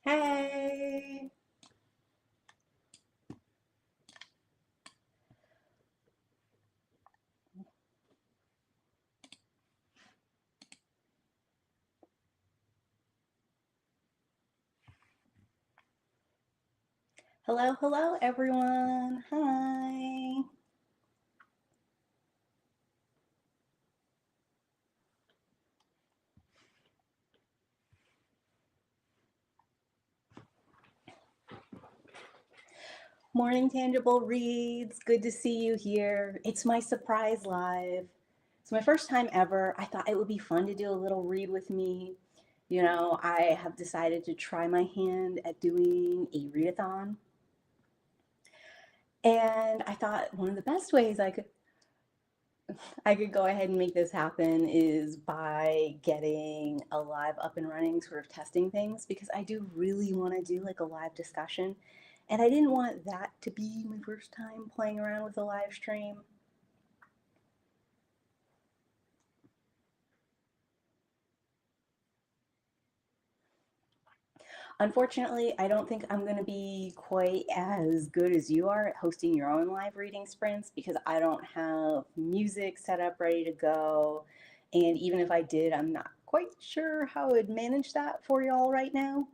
Hey! Hello, hello, everyone. Hi. Morning, Tangible Reads. Good to see you here. It's my surprise live. It's my first time ever. I thought it would be fun to do a little read with me. I have decided to try my hand at doing a readathon. And I thought one of the best ways I could go ahead and make this happen is by getting a live up and running, sort of testing things, because I do really want to do like a live discussion. And I didn't want that to be my first time playing around with a live stream. Unfortunately, I don't think I'm going to be quite as good as you are at hosting your own live reading sprints because I don't have music set up ready to go. And even if I did, I'm not quite sure how I would manage that for y'all right now.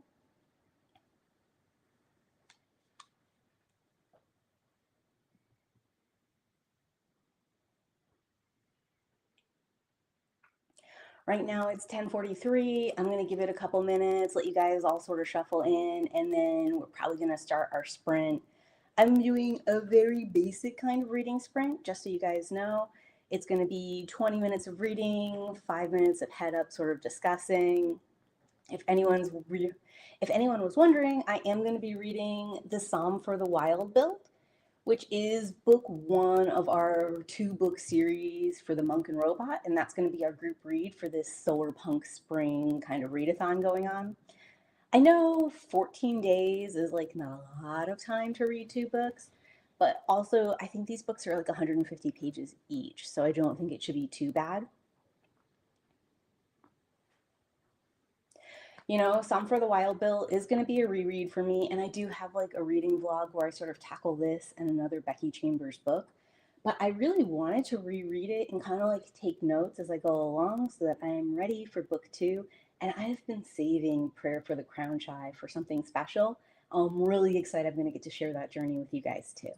Right now it's 10:43. I'm going to give it a couple minutes, let you guys all sort of shuffle in, and then we're probably going to start our sprint. I'm doing a very basic kind of reading sprint, just so you guys know. It's going to be 20 minutes of reading, 5 minutes of head up sort of discussing. If anyone's if anyone was wondering, I am going to be reading The Psalm for the Wild build, which is book one of our two-book series for the Monk and Robot, and that's going to be our group read for this Solarpunk Spring kind of readathon going on. I know 14 days is like not a lot of time to read two books, but also I think these books are like 150 pages each, so I don't think it should be too bad. Some for the Wild Bill is going to be a reread for me, and I do have like a reading vlog where I sort of tackle this and another Becky Chambers book. But I really wanted to reread it and kind of like take notes as I go along so that I am ready for book two. And I've been saving Prayer for the Crown Shy for something special. I'm really excited I'm going to get to share that journey with you guys too.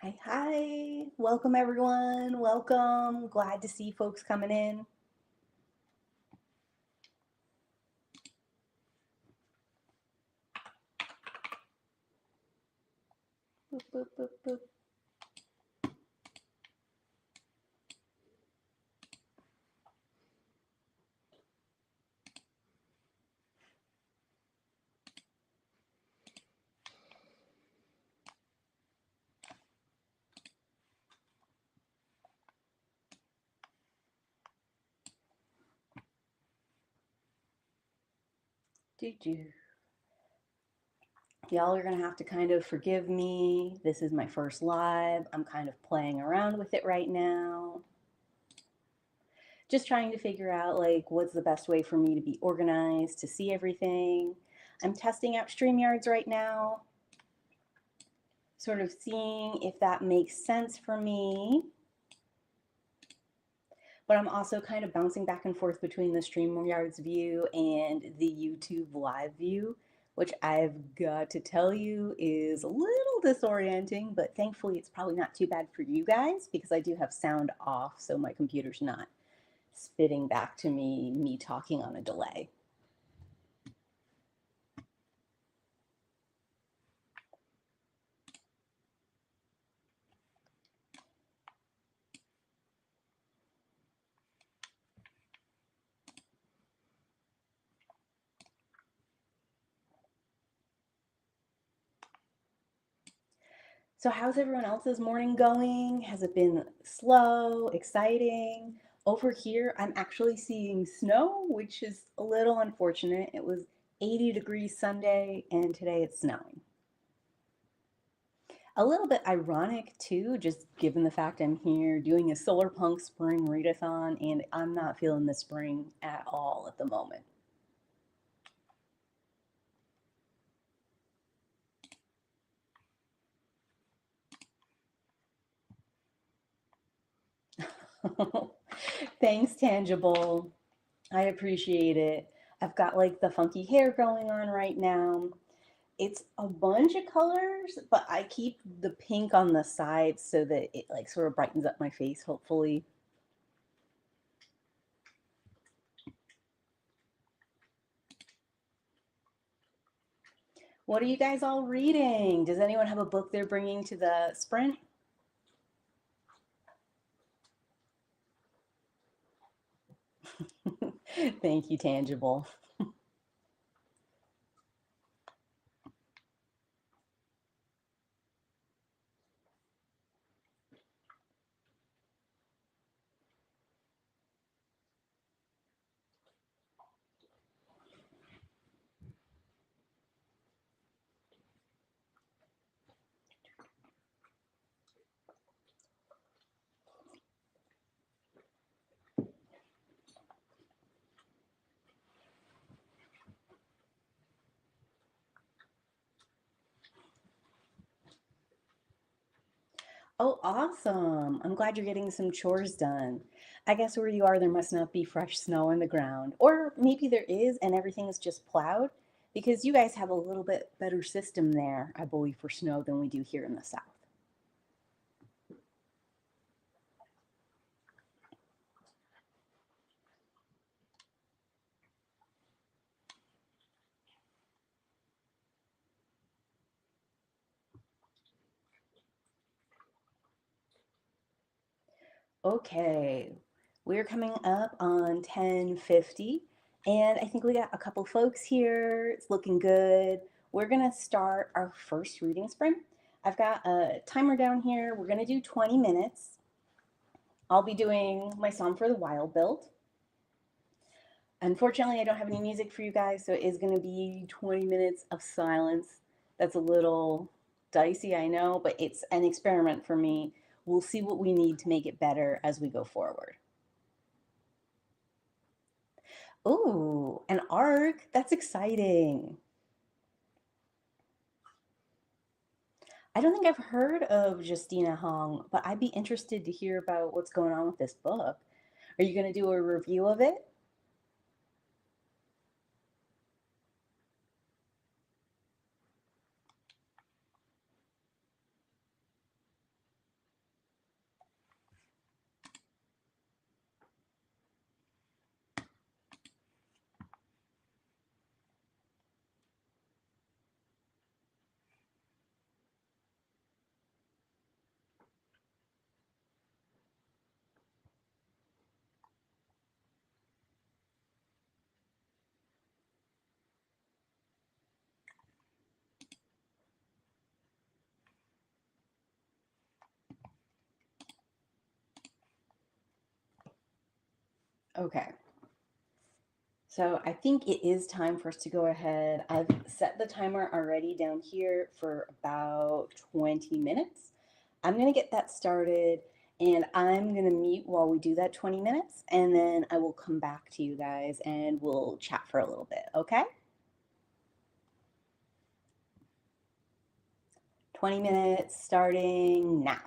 Hi, hi. Welcome, everyone. Welcome. Glad to see folks coming in. Boop, boop, boop, boop. Doo doo. Y'all are going to have to kind of forgive me. This is my first live. I'm kind of playing around with it right now. Just trying to figure out like what's the best way for me to be organized, to see everything. I'm testing out StreamYards right now, sort of seeing if that makes sense for me. But I'm also kind of bouncing back and forth between the StreamYards view and the YouTube live view, which I've got to tell you is a little disorienting, but thankfully it's probably not too bad for you guys because I do have sound off, so my computer's not spitting back to me talking on a delay. So, how's everyone else's morning going? Has it been slow, exciting? Over here, I'm actually seeing snow, which is a little unfortunate. It was 80 degrees Sunday, and today it's snowing. A little bit ironic, too, just given the fact I'm here doing a Solarpunk Spring Readathon, and I'm not feeling the spring at all at the moment. Thanks, Tangible. I appreciate it. I've got like the funky hair going on right now. It's a bunch of colors, but I keep the pink on the sides so that it like sort of brightens up my face, hopefully. What are you guys all reading? Does anyone have a book they're bringing to the sprint? Thank you, Tangible. Oh, awesome. I'm glad you're getting some chores done. I guess where you are, there must not be fresh snow on the ground. Or maybe there is and everything is just plowed because you guys have a little bit better system there, I believe, for snow than we do here in the South. Okay, we're coming up on 10:50, and I think we got a couple folks here. It's looking good. We're gonna start our first reading sprint. I've got a timer down here. We're gonna do 20 minutes. I'll be doing my Song for the Wild build. Unfortunately, I don't have any music for you guys, so it is gonna be 20 minutes of silence. That's a little dicey, I know, but it's an experiment for me. We'll see what we need to make it better as we go forward. Ooh, an arc. That's exciting. I don't think I've heard of Justina Hong, but I'd be interested to hear about what's going on with this book. Are you going to do a review of it? Okay. So I think it is time for us to go ahead. I've set the timer already down here for about 20 minutes. I'm going to get that started and I'm going to mute while we do that 20 minutes and then I will come back to you guys and we'll chat for a little bit, okay? 20 minutes starting now.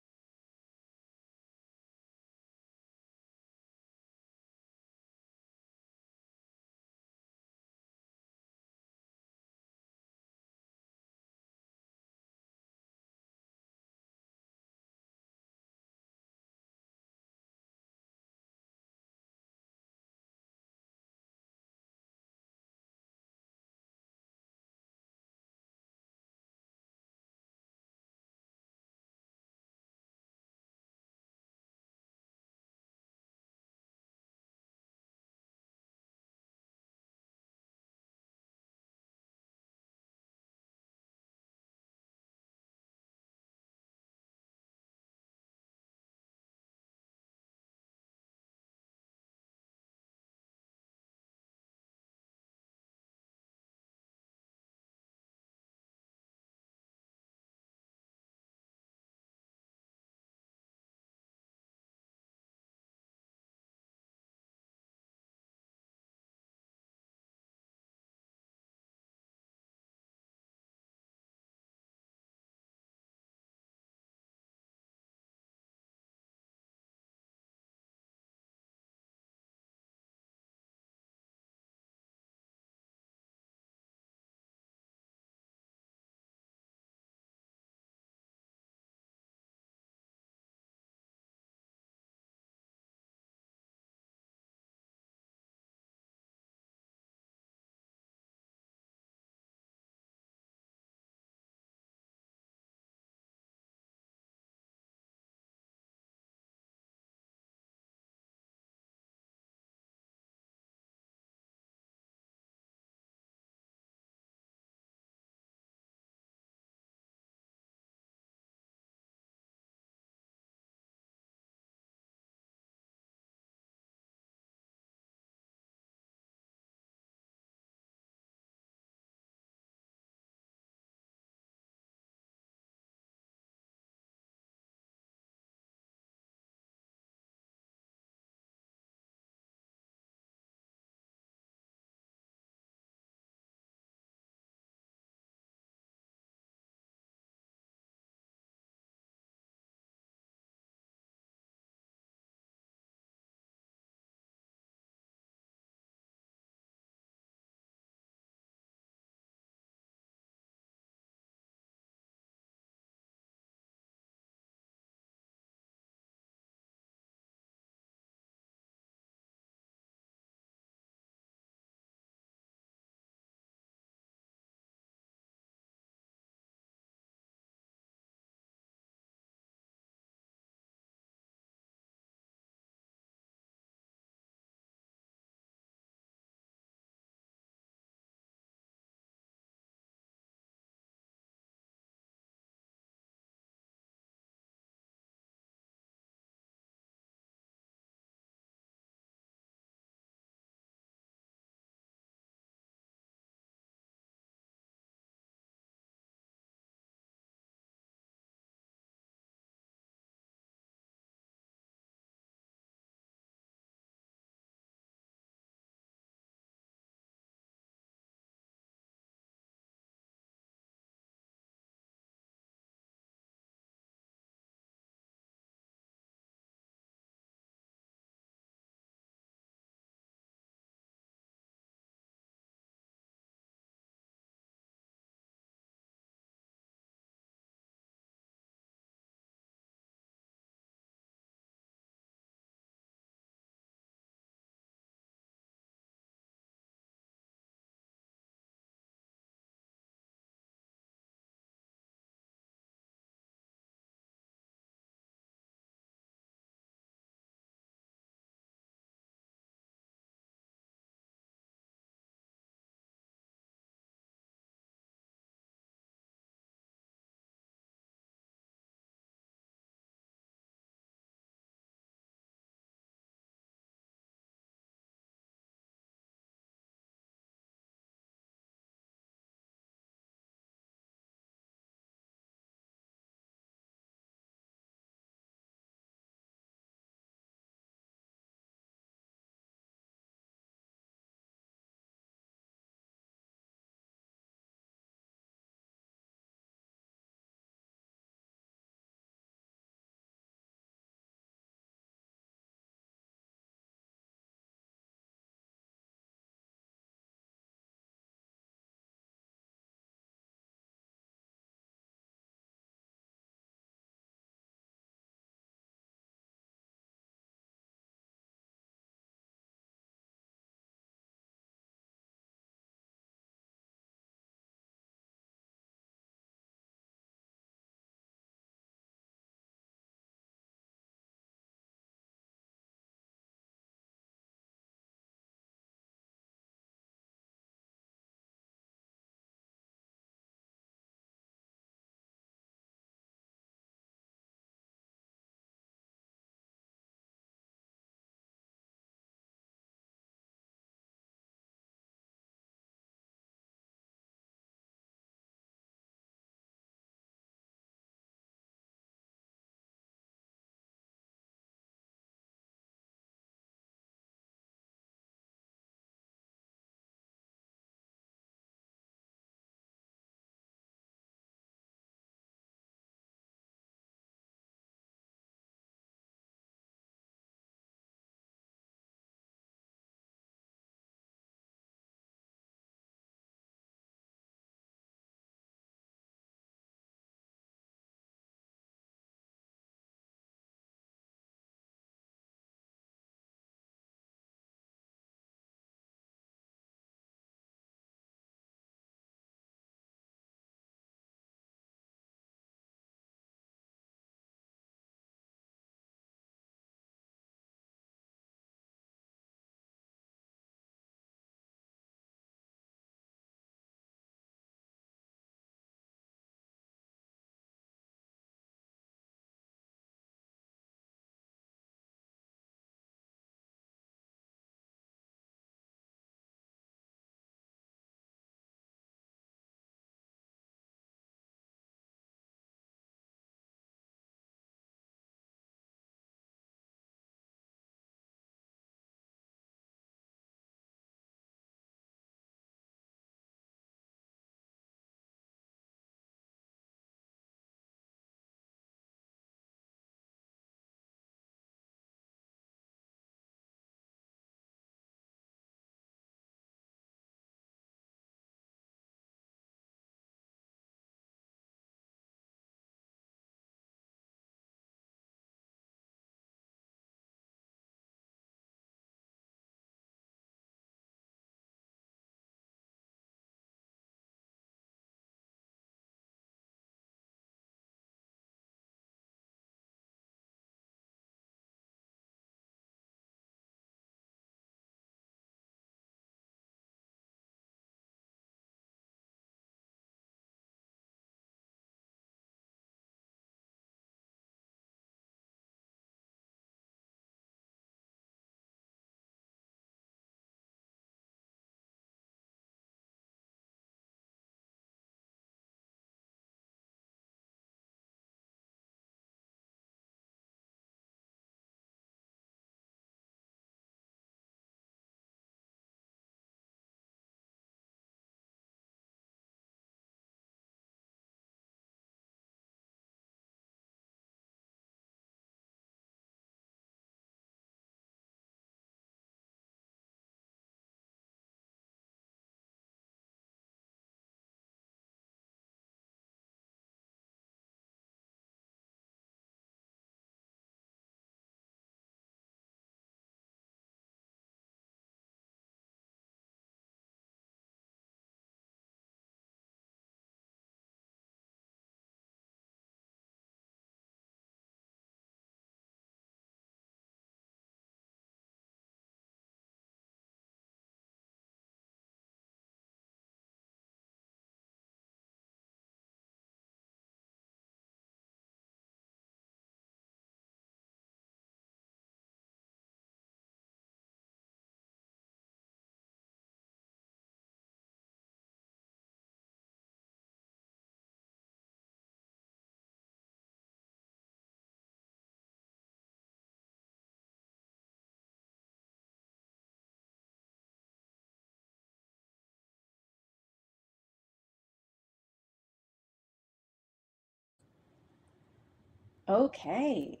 Okay,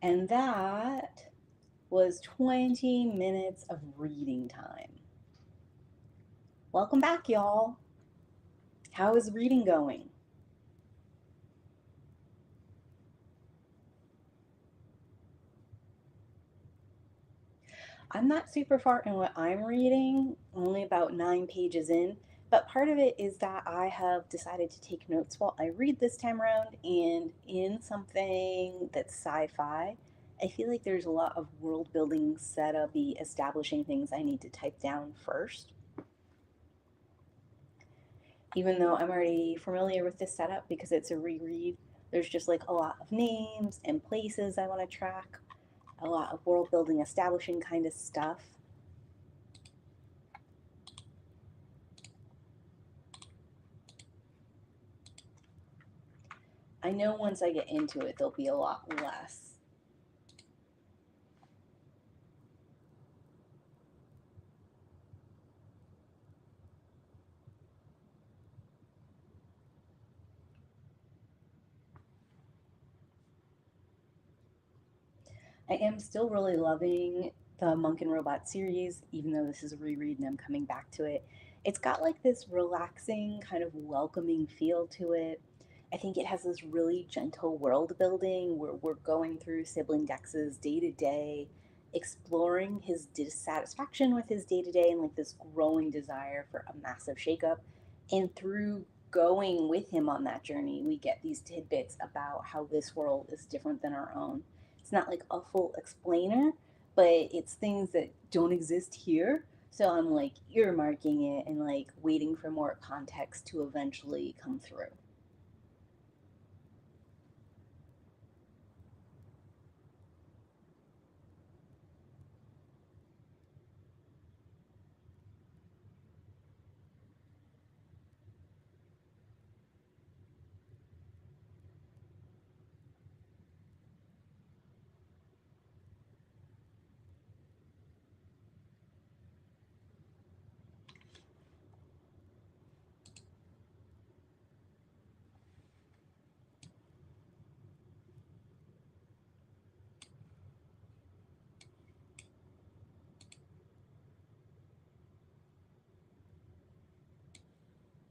and that was 20 minutes of reading time. Welcome back, y'all. How is reading going? I'm not super far in what I'm reading, only about 9 pages in, but part of it is that I have decided to take notes while I read this time around, and in something that's sci fi, I feel like there's a lot of world building, setup establishing things I need to type down first. Even though I'm already familiar with this setup because it's a reread, there's just like a lot of names and places I want to track, a lot of world building, establishing kind of stuff. I know once I get into it, there'll be a lot less. I am still really loving the Monk and Robot series, even though this is a reread and I'm coming back to it. It's got like this relaxing, kind of welcoming feel to it. I think it has this really gentle world building where we're going through sibling Dex's day to day, exploring his dissatisfaction with his day to day and like this growing desire for a massive shakeup. And through going with him on that journey, we get these tidbits about how this world is different than our own. It's not like a full explainer, but it's things that don't exist here. So I'm like earmarking it and like waiting for more context to eventually come through.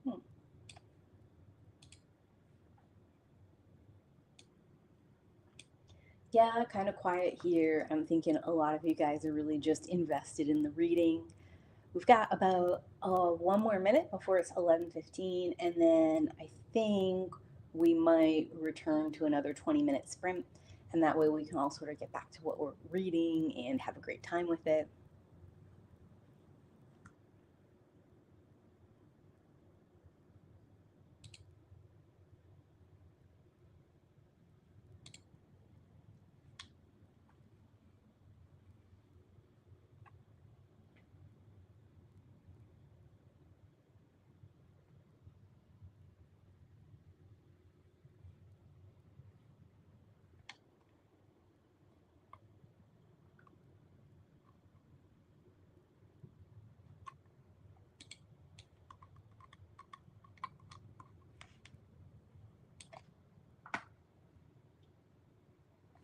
Hmm. Yeah, kind of quiet here. I'm thinking a lot of you guys are really just invested in the reading. We've got about one more minute before it's 11:15, and then I think we might return to another 20-minute sprint, and that way we can all sort of get back to what we're reading and have a great time with it.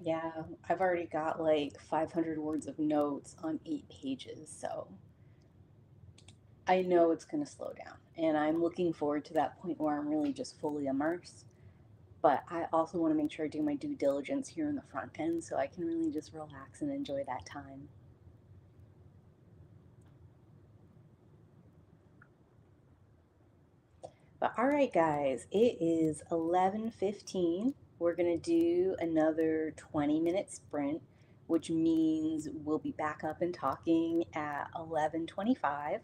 Yeah, I've already got like 500 words of notes on 8 pages, so I know it's going to slow down. And I'm looking forward to that point where I'm really just fully immersed. But I also want to make sure I do my due diligence here in the front end so I can really just relax and enjoy that time. But all right, guys, it is 11:15. We're going to do another 20-minute sprint, which means we'll be back up and talking at 11:25. I'm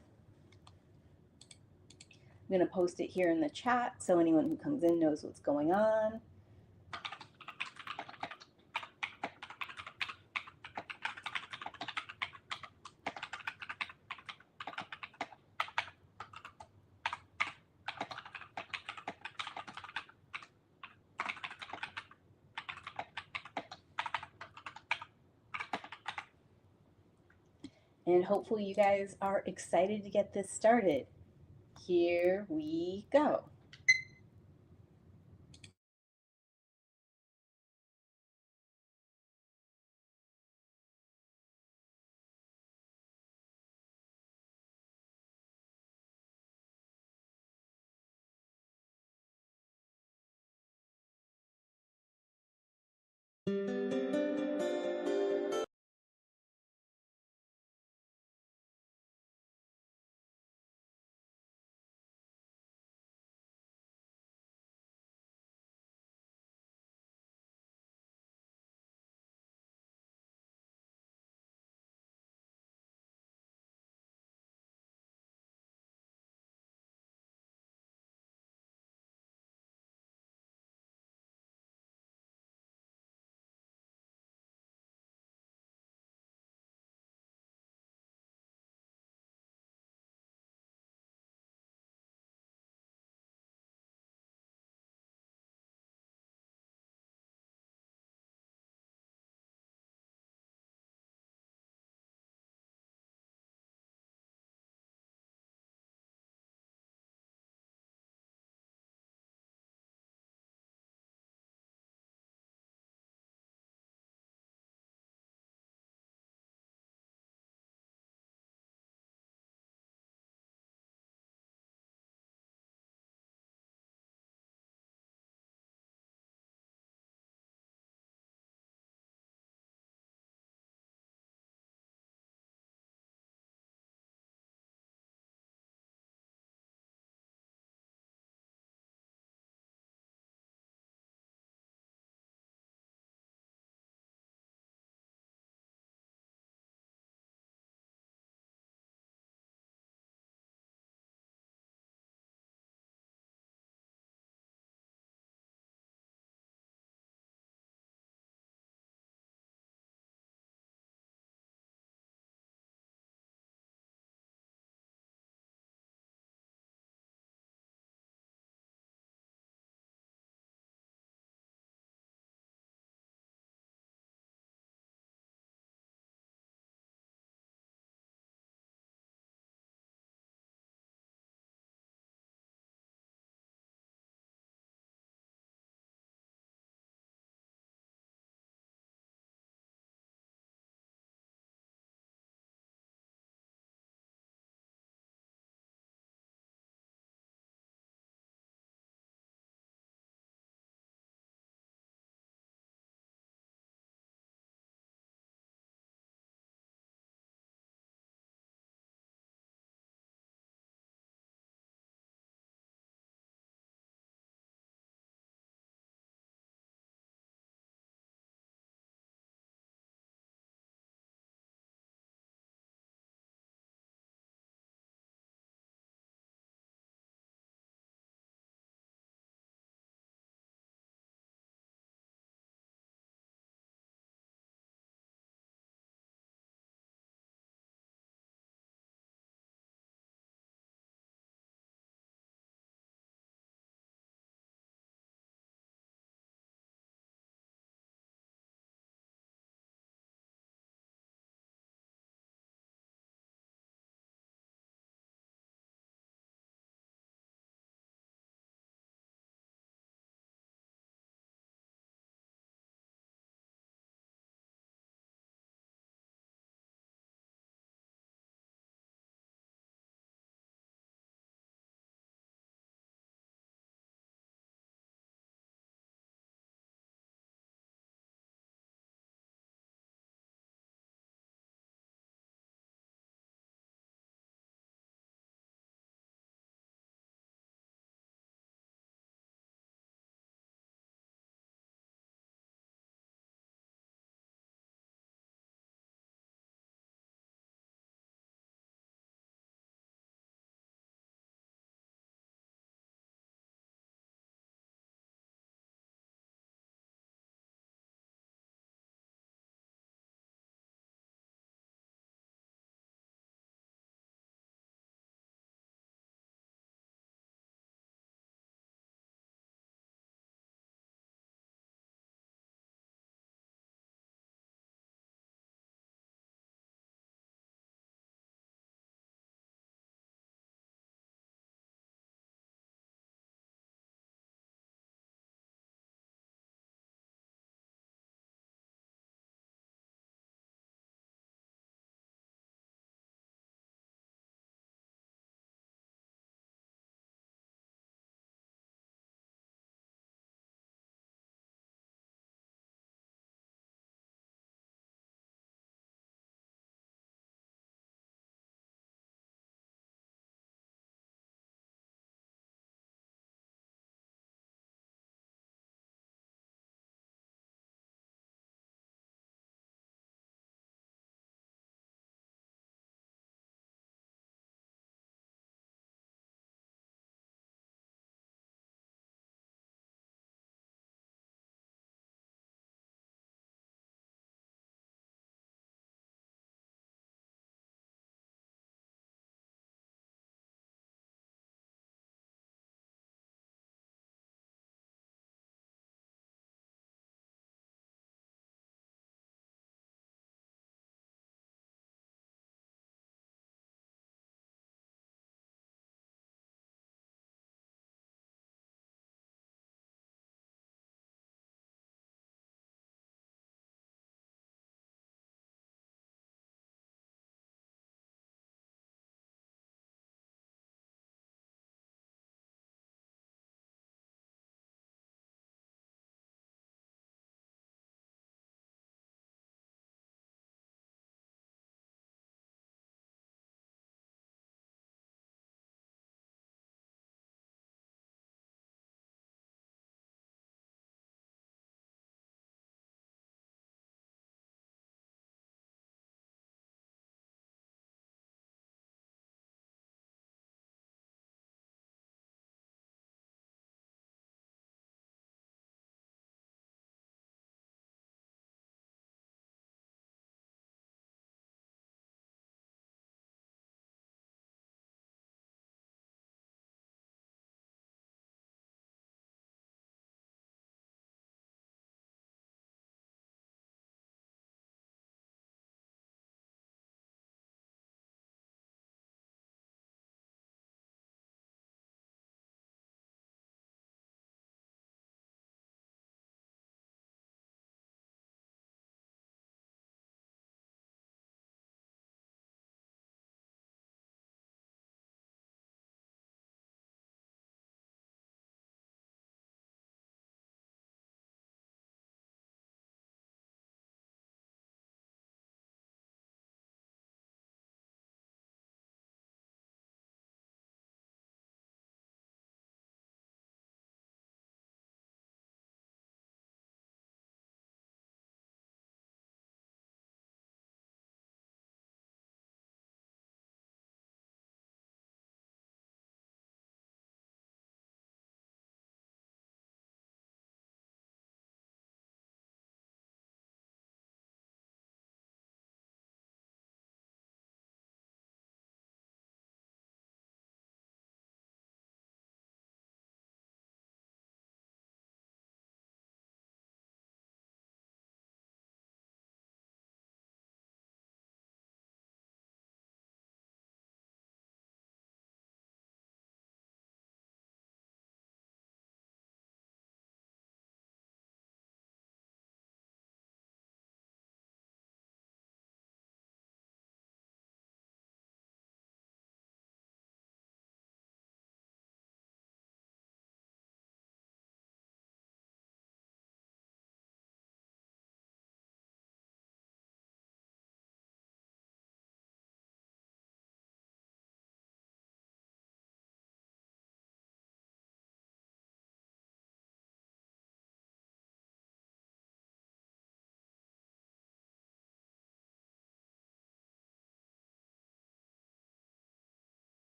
going to post it here in the chat so anyone who comes in knows what's going on. And hopefully you guys are excited to get this started. Here we go.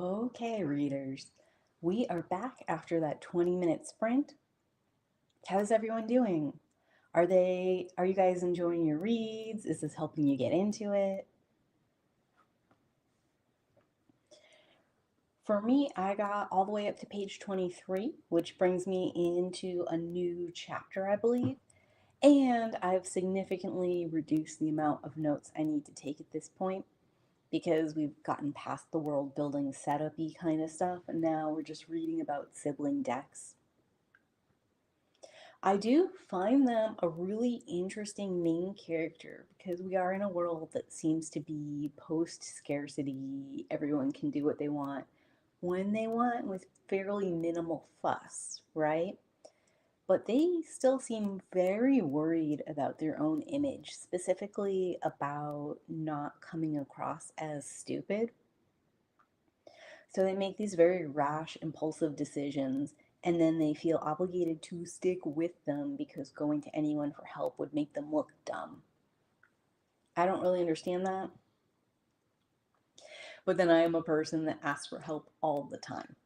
Okay, readers, we are back after that 20-minute sprint. How's everyone doing? Are you guys enjoying your reads? Is this helping you get into it? For me, I got all the way up to page 23, which brings me into a new chapter, I believe. And I've significantly reduced the amount of notes I need to take at this point because we've gotten past the world building setup-y kind of stuff, and now we're just reading about sibling decks. I do find them a really interesting main character because we are in a world that seems to be post-scarcity. Everyone can do what they want when they want with fairly minimal fuss, right? But they still seem very worried about their own image, specifically about not coming across as stupid. So they make these very rash, impulsive decisions, and then they feel obligated to stick with them because going to anyone for help would make them look dumb. I don't really understand that, but then I am a person that asks for help all the time.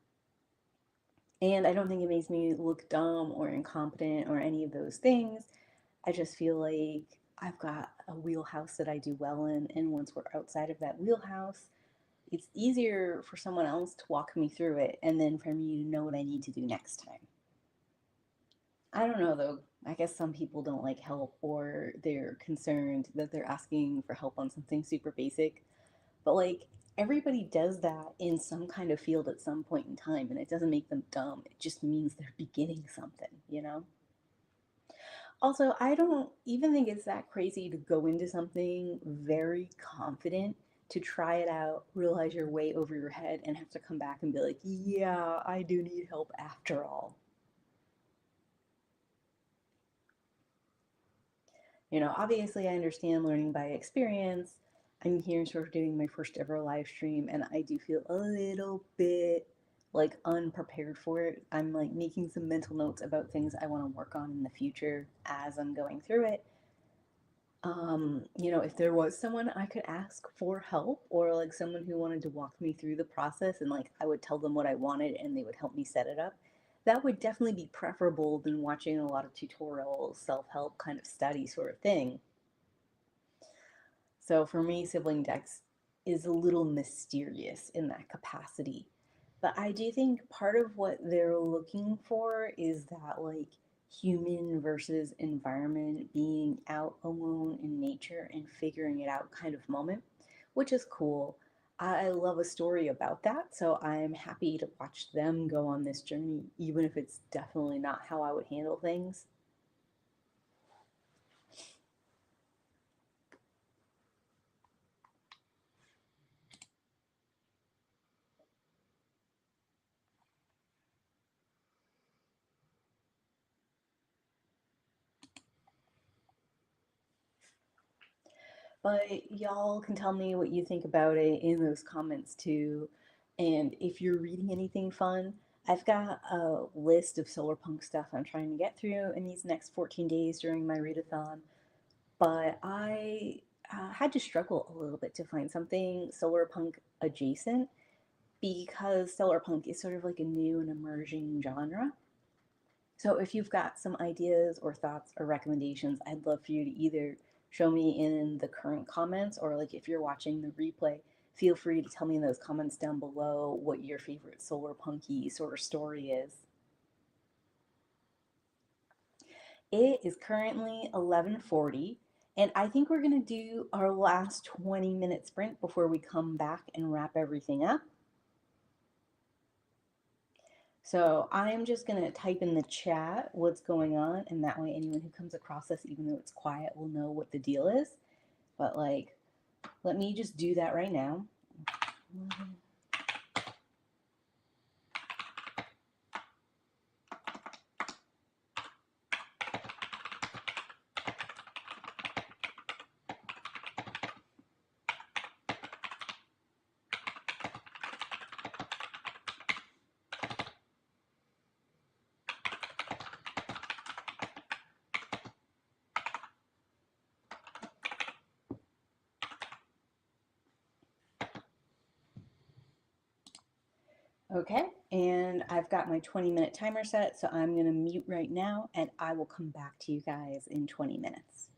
And I don't think it makes me look dumb or incompetent or any of those things. I just feel like I've got a wheelhouse that I do well in, and once we're outside of that wheelhouse, it's easier for someone else to walk me through it and then for me to know what I need to do next time. I don't know though. I guess some people don't like help or they're concerned that they're asking for help on something super basic. But like everybody does that in some kind of field at some point in time, and it doesn't make them dumb. It just means they're beginning something, you know? Also, I don't even think it's that crazy to go into something very confident, to try it out, realize you're way over your head, and have to come back and be like, yeah, I do need help after all. You know, obviously, I understand learning by experience. I'm here sort of doing my first ever live stream, and I do feel a little bit like unprepared for it. I'm like making some mental notes about things I want to work on in the future as I'm going through it. You know, if there was someone I could ask for help or like someone who wanted to walk me through the process and like I would tell them what I wanted and they would help me set it up, that would definitely be preferable than watching a lot of tutorials, self-help kind of study sort of thing. So for me, sibling decks is a little mysterious in that capacity. But I do think part of what they're looking for is that like human versus environment, being out alone in nature and figuring it out kind of moment, which is cool. I love a story about that, so I'm happy to watch them go on this journey, even if it's definitely not how I would handle things. But y'all can tell me what you think about it in those comments too. And if you're reading anything fun, I've got a list of Solarpunk stuff I'm trying to get through in these next 14 days during my readathon. But I had to struggle a little bit to find something Solarpunk adjacent because Solarpunk is sort of like a new and emerging genre. So if you've got some ideas or thoughts or recommendations, I'd love for you to either show me in the current comments or like if you're watching the replay, feel free to tell me in those comments down below what your favorite Solarpunky sort of story is. It is currently 11:40, and I think we're going to do our last 20-minute sprint before we come back and wrap everything up. So I'm just going to type in the chat what's going on, and that way anyone who comes across this, even though it's quiet, will know what the deal is. But like, let me just do that right now. Okay, and I've got my 20-minute timer set, so I'm going to mute right now and I will come back to you guys in 20 minutes.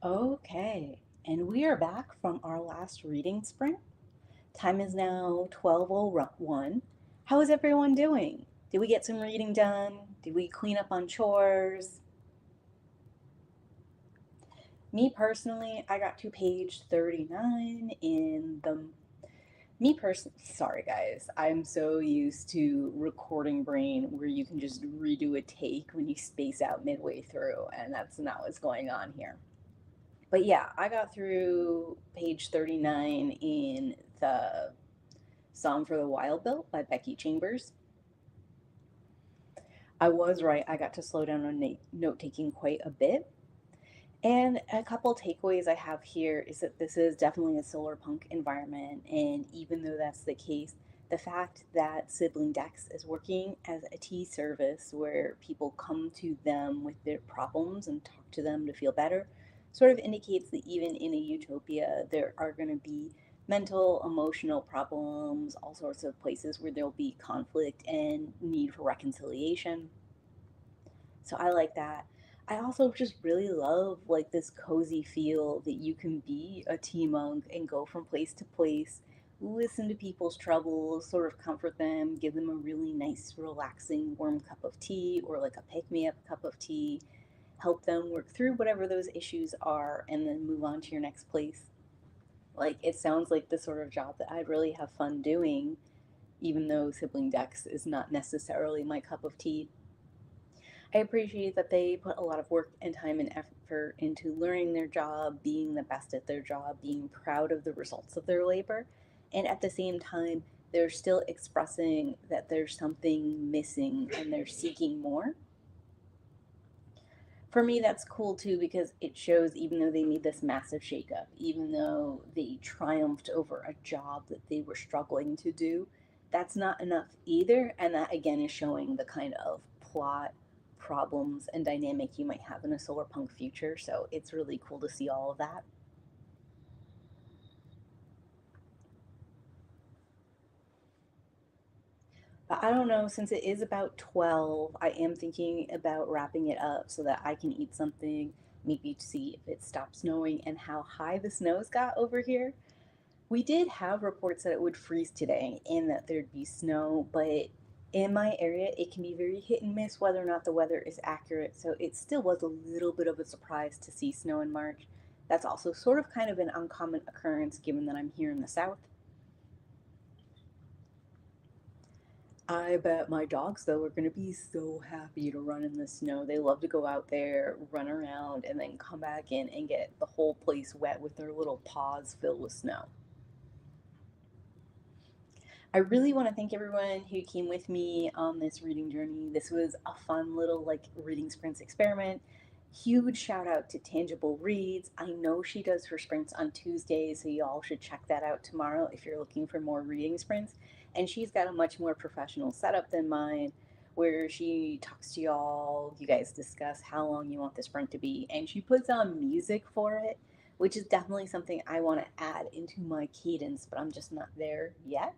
Okay, and we are back from our last reading sprint. Time is now 12:01. How is everyone doing? Did we get some reading done? Did we clean up on chores? Me personally, I got to page 39 in the sorry guys, I'm so used to recording brain where you can just redo a take when you space out midway through, and that's not what's going on here. But yeah, I got through page 39 in the Song for the Wild Bill by Becky Chambers. I was right, I got to slow down on note taking quite a bit. And a couple takeaways I have here is that this is definitely a Solarpunk environment, and even though that's the case, the fact that Sibling Dex is working as a tea service where people come to them with their problems and talk to them to feel better sort of indicates that even in a utopia, there are going to be mental, emotional problems, all sorts of places where there'll be conflict and need for reconciliation. So I like that. I also just really love like this cozy feel that you can be a tea monk and go from place to place, listen to people's troubles, sort of comfort them, give them a really nice, relaxing, warm cup of tea or like a pick me up cup of tea, help them work through whatever those issues are, and then move on to your next place. Like it sounds like the sort of job that I'd really have fun doing, even though Sibling Dex is not necessarily my cup of tea. I appreciate that they put a lot of work and time and effort into learning their job, being the best at their job, being proud of the results of their labor, and at the same time, they're still expressing that there's something missing and they're seeking more. For me, that's cool too because it shows even though they made this massive shakeup, even though they triumphed over a job that they were struggling to do, that's not enough either. And that again is showing the kind of plot, problems, and dynamic you might have in a Solarpunk future. So it's really cool to see all of that. But I don't know, since it is about 12, I am thinking about wrapping it up so that I can eat something, maybe to see if it stops snowing and how high the snows got over here. We did have reports that it would freeze today and that there'd be snow, but in my area, it can be very hit and miss whether or not the weather is accurate, so it still was a little bit of a surprise to see snow in March. That's also sort of kind of an uncommon occurrence given that I'm here in the South. I bet my dogs, though, are going to be so happy to run in the snow. They love to go out there, run around, and then come back in and get the whole place wet with their little paws filled with snow. I really want to thank everyone who came with me on this reading journey. This was a fun little like reading sprints experiment. Huge shout out to Tangible Reads. I know she does her sprints on Tuesdays, so y'all should check that out tomorrow if you're looking for more reading sprints. And she's got a much more professional setup than mine, where she talks to y'all, you guys discuss how long you want the sprint to be, and she puts on music for it, which is definitely something I want to add into my cadence, but I'm just not there yet.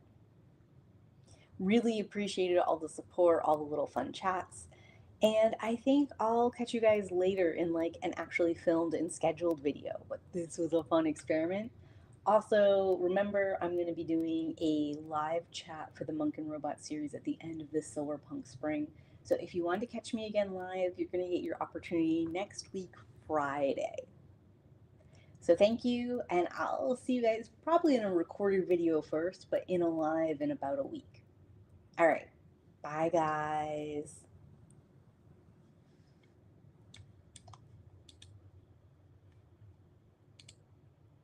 Really appreciated all the support, all the little fun chats. And I think I'll catch you guys later in like an actually filmed and scheduled video. But this was a fun experiment. Also, remember I'm going to be doing a live chat for the Monk and Robot series at the end of this Solarpunk Spring. So if you want to catch me again live, you're going to get your opportunity next week, Friday. So thank you, and I'll see you guys probably in a recorded video first, but in a live in about a week. All right. Bye, guys.